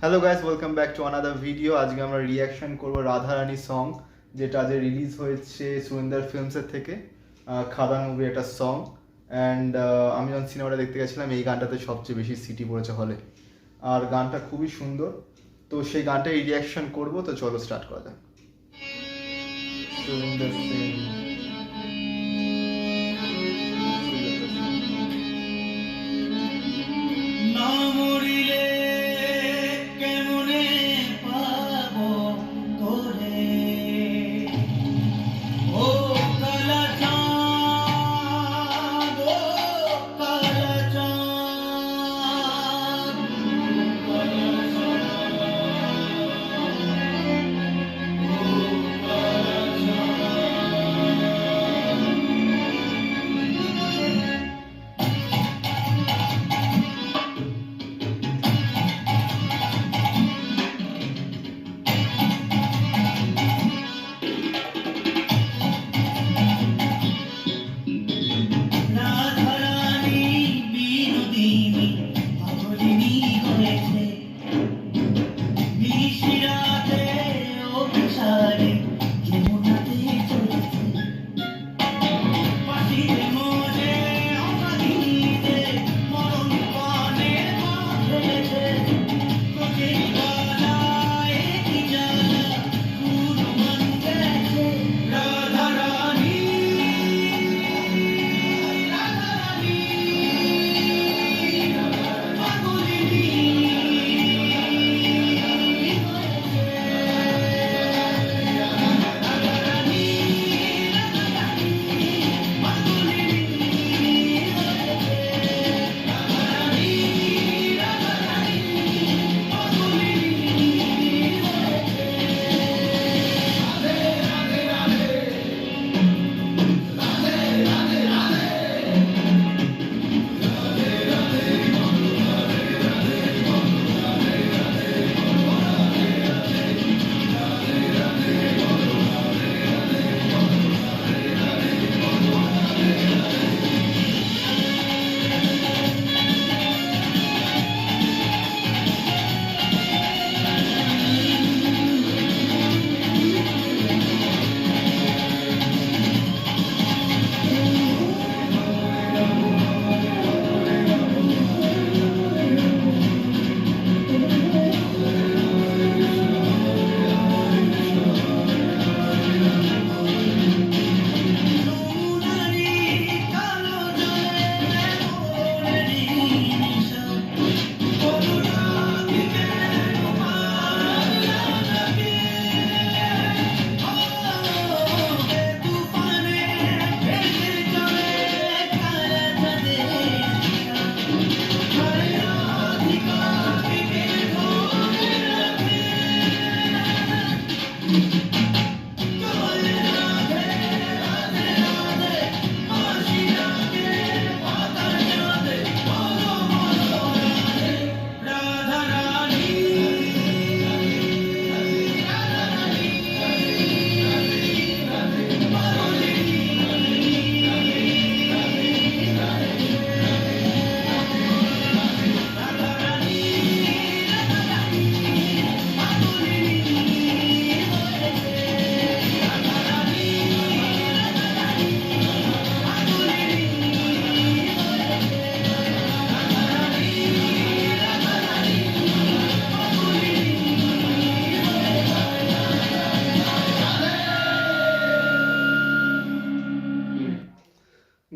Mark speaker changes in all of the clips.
Speaker 1: Hello guys, welcome back to another video. আজকে আমরা reaction করব রাধারানী সং, যেটা আজ রিলিজ হয়েছে সুরিন্দর ফিল্মসের থেকে। খাদান মুভি একটা সং। অ্যান্ড আমি যখন সিনেমাটা দেখতে গেছিলাম, এই গানটাতে সবচেয়ে বেশি সিটি পড়েছে হলে, আর গানটা খুবই সুন্দর। তো সেই গানটাই রিয়াকশন করব, তো চলো স্টার্ট করা যাক। সুরিন্দর সিং,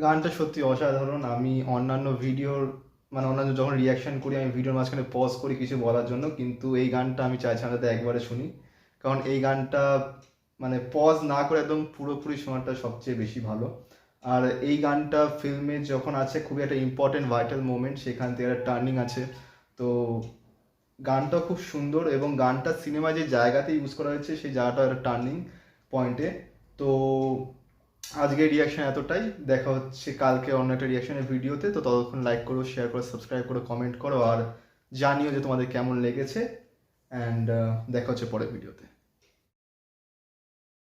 Speaker 1: গানটা সত্যি অসাধারণ। আমি অন্যান্য ভিডিওর অন্যান্য যখন রিয়াকশন করি, আমি ভিডিওর মাঝখানে পজ করি কিছু বলার জন্য, কিন্তু এই গানটা আমি চাইছিলাম যাতে একবারে শুনি, কারণ এই গানটা পজ না করে একদম পুরোপুরি শোনাটা সবচেয়ে বেশি ভালো। আর এই গানটা ফিল্মে যখন আছে, খুবই একটা ইম্পর্টেন্ট ভাইটাল মোমেন্ট, সেখান থেকে একটা টার্নিং আছে। তো গানটা খুব সুন্দর, এবং গানটা সিনেমায় যে জায়গাতে ইউজ করা হয়েছে, সেই জায়গাটা একটা টার্নিং পয়েন্টে। তো আজকের রিয়াকশন এতটাই। দেখা হচ্ছে কালকে অন্য একটা রিয়াকশনের ভিডিওতে। তো ততক্ষণ লাইক করো, শেয়ার করো, সাবস্ক্রাইব করো, কমেন্ট করো, আর জানিও যে তোমাদের কেমন লেগেছে। অ্যান্ড দেখা হচ্ছে পরের ভিডিওতে।